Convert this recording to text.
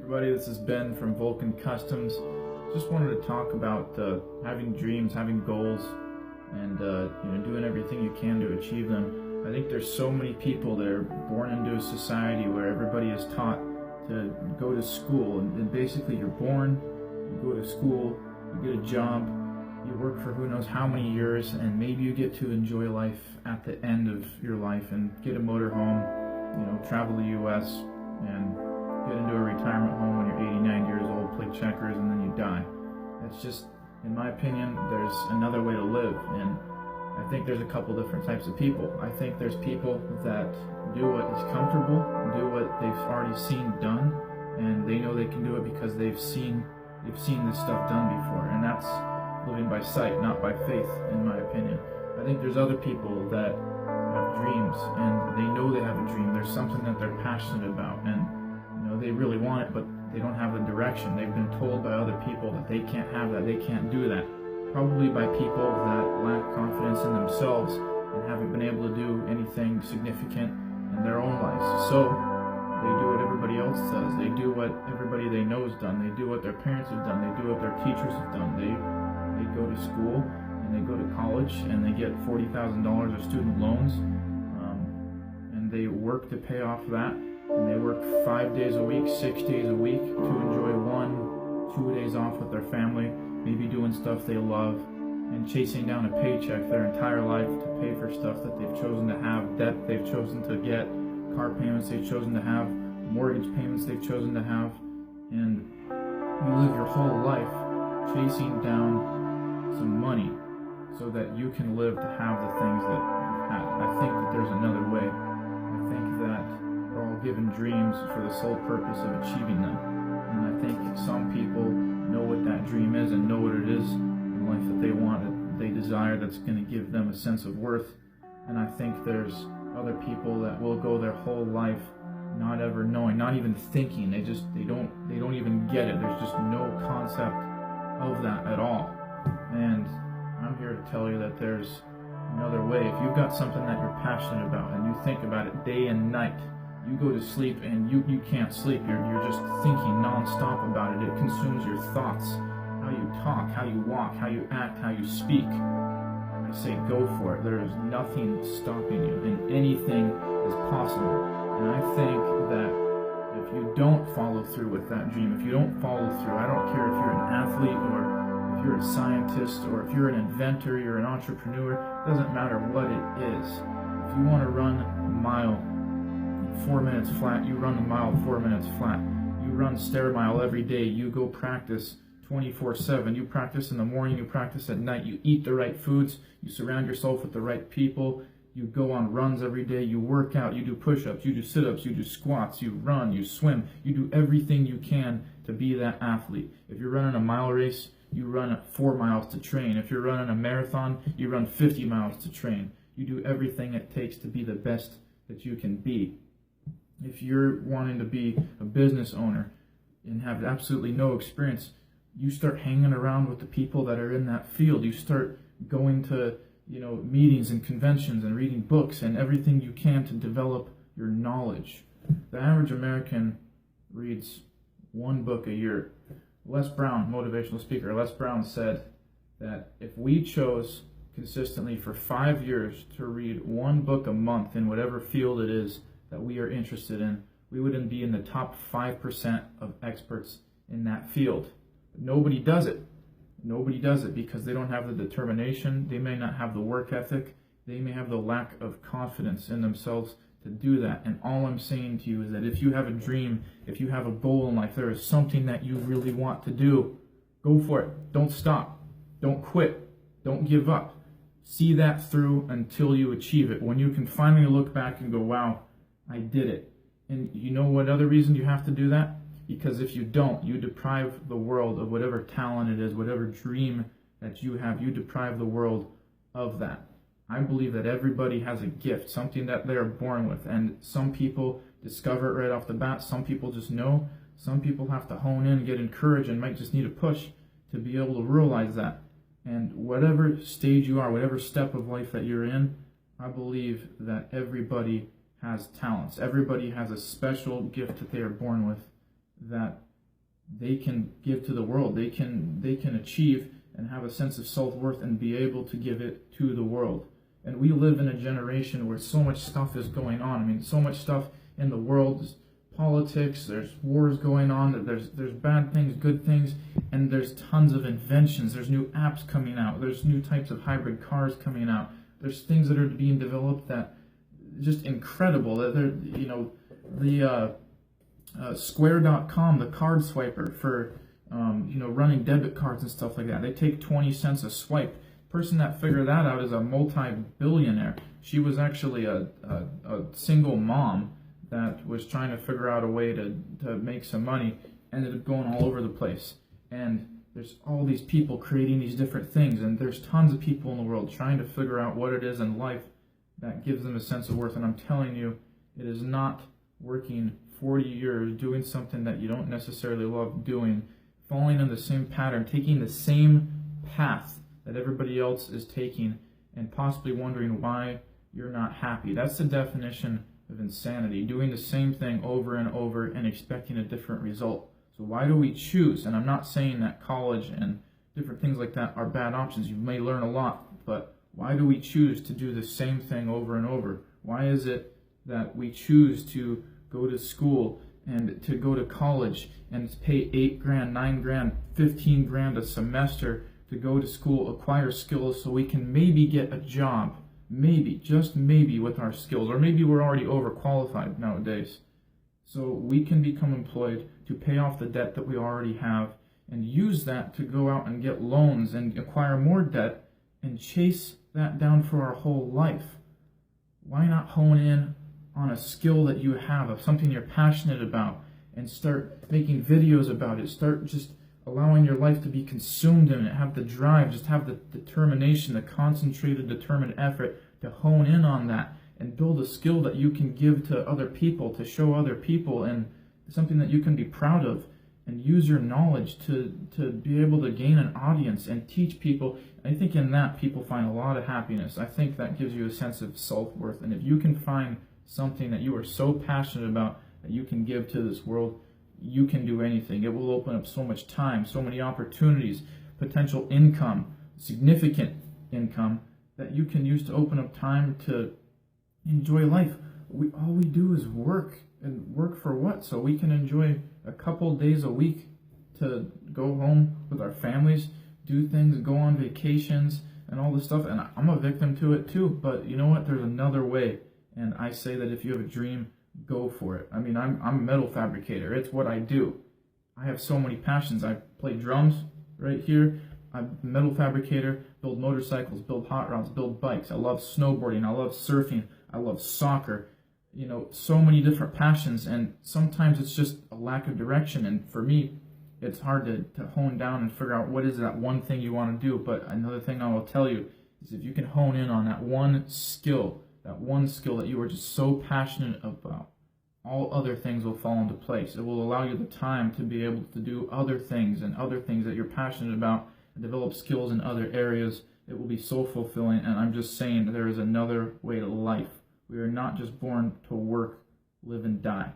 Everybody, this is Ben from Vulcan Customs. Just wanted to talk about having dreams, having goals, and doing everything you can to achieve them. I think there's so many people that are born into a society where everybody is taught to go to school, and basically you're born, you go to school, you get a job, you work for who knows how many years, and maybe you get to enjoy life at the end of your life and get a motorhome, travel the U.S. and get into a retirement home when you're 89 years old, play checkers, and then you die. That's just, in my opinion, there's another way to live, and I think there's a couple different types of people. I think there's people that do what is comfortable, do what they've already seen done, and they know they can do it because they've seen this stuff done before, and that's living by sight, not by faith, in my opinion. I think there's other people that have dreams, and they know they have a dream. There's something that they're passionate about, and they really want it, but they don't have the direction. They've been told by other people that they can't have that, they can't do that. Probably by people that lack confidence in themselves and haven't been able to do anything significant in their own lives. So they do what everybody else does. They do what everybody they know has done. They do what their parents have done. They do what their teachers have done. They go to school and they go to college and they get $40,000 of student loans, and they work to pay off that. And they work 5 days a week, 6 days a week to enjoy 1-2 days off with their family, maybe doing stuff they love, and chasing down a paycheck their entire life to pay for stuff that they've chosen to have, debt they've chosen to get, car payments they've chosen to have, mortgage payments they've chosen to have, and you live your whole life chasing down some money so that you can live to have the things that you've had. I think that there's another way. I think that we're all given dreams for the sole purpose of achieving them. And I think some people know what that dream is and know what it is in life that they want, that they desire, that's going to give them a sense of worth. And I think there's other people that will go their whole life not ever knowing, not even thinking. They don't even get it. There's just no concept of that at all. And I'm here to tell you that there's another way. If you've got something that you're passionate about and you think about it day and night, you go to sleep and you can't sleep. You're just thinking non-stop about it. It consumes your thoughts, how you talk, how you walk, how you act, how you speak. I say go for it. There is nothing stopping you, and anything is possible. And I think that if you don't follow through with that dream, if you don't follow through, I don't care if you're an athlete or if you're a scientist or if you're an inventor, you're an entrepreneur, it doesn't matter what it is. If you want to run a mile 4 minutes flat, you run the mile 4 minutes flat. You run stair mile every day. You go practice 24/7. You practice in the morning, you practice at night. You eat the right foods. You surround yourself with the right people. You go on runs every day. You work out. You do push-ups. You do sit-ups. You do squats. You run. You swim. You do everything you can to be that athlete. If you're running a mile race, you run 4 miles to train. If you're running a marathon, you run 50 miles to train. You do everything it takes to be the best that you can be. If you're wanting to be a business owner and have absolutely no experience, you start hanging around with the people that are in that field. You start going to meetings and conventions and reading books and everything you can to develop your knowledge. The average American reads 1 book a year. Les Brown, motivational speaker, Les Brown said that if we chose consistently for 5 years to read 1 book a month in whatever field it is that we are interested in, we wouldn't be in the top 5% of experts in that field. But nobody does it. Nobody does it because they don't have the determination, they may not have the work ethic, they may have the lack of confidence in themselves to do that. And all I'm saying to you is that if you have a dream, if you have a goal in life, there is something that you really want to do, go for it. Don't stop. Don't quit. Don't give up. See that through until you achieve it. When you can finally look back and go, wow, I did it. And you know what other reason you have to do that? Because if you don't, you deprive the world of whatever talent it is, whatever dream that you have, you deprive the world of that. I believe that everybody has a gift, something that they're born with. And some people discover it right off the bat. Some people just know. Some people have to hone in, get encouraged, and might just need a push to be able to realize that. And whatever stage you are, whatever step of life that you're in, I believe that everybody has talents. Everybody has a special gift that they are born with that they can give to the world. They can achieve and have a sense of self-worth and be able to give it to the world. And we live in a generation where so much stuff is going on. I mean, so much stuff in the world. There's politics, there's wars going on, there's bad things, good things, and there's tons of inventions. There's new apps coming out. There's new types of hybrid cars coming out. There's things that are being developed that just incredible. That they're, the Square.com, the card swiper for running debit cards and stuff like that. They take 20 cents a swipe. Person that figured that out is a multi-billionaire. She was actually a single mom that was trying to figure out a way to make some money, ended up going all over the place. And there's all these people creating these different things, and there's tons of people in the world trying to figure out what it is in life that gives them a sense of worth. And I'm telling you, it is not working 40 years doing something that you don't necessarily love doing, falling in the same pattern, taking the same path that everybody else is taking, and possibly wondering why you're not happy. That's the definition of insanity, doing the same thing over and over and expecting a different result. So why do we choose? And I'm not saying that college and different things like that are bad options. You may learn a lot, but why do we choose to do the same thing over and over? Why is it that we choose to go to school and to go to college and pay $8 grand, $9 grand, 15 grand a semester to go to school, acquire skills so we can maybe get a job? Maybe, just maybe, with our skills, or maybe we're already overqualified nowadays. So we can become employed to pay off the debt that we already have and use that to go out and get loans and acquire more debt and chase that down for our whole life. Why not hone in on a skill that you have, of something you're passionate about, and start making videos about it? Start just allowing your life to be consumed in it. Have the drive, just have the determination, the concentrated, determined effort to hone in on that and build a skill that you can give to other people, to show other people, and something that you can be proud of, and use your knowledge to be able to gain an audience and teach people. I think in that people find a lot of happiness. I think that gives you a sense of self-worth. And if you can find something that you are so passionate about that you can give to this world, you can do anything. It will open up so much time, so many opportunities, potential income, significant income that you can use to open up time to enjoy life. All we do is work, and work for what? So we can enjoy a couple days a week to go home with our families, do things, go on vacations, and all this stuff. And I'm a victim to it too, but you know what? There's another way. And I say that if you have a dream, go for it. I mean, I'm a metal fabricator. It's what I do. I have so many passions. I play drums right here. I'm a metal fabricator, build motorcycles, build hot rods, build bikes. I love snowboarding. I love surfing. I love soccer. So many different passions, and sometimes it's just a lack of direction. And for me, it's hard to hone down and figure out what is that one thing you want to do. But another thing I will tell you is if you can hone in on that one skill that you are just so passionate about, all other things will fall into place. It will allow you the time to be able to do other things that you're passionate about and develop skills in other areas. It will be so fulfilling. And I'm just saying there is another way to life. We are not just born to work, live, and die.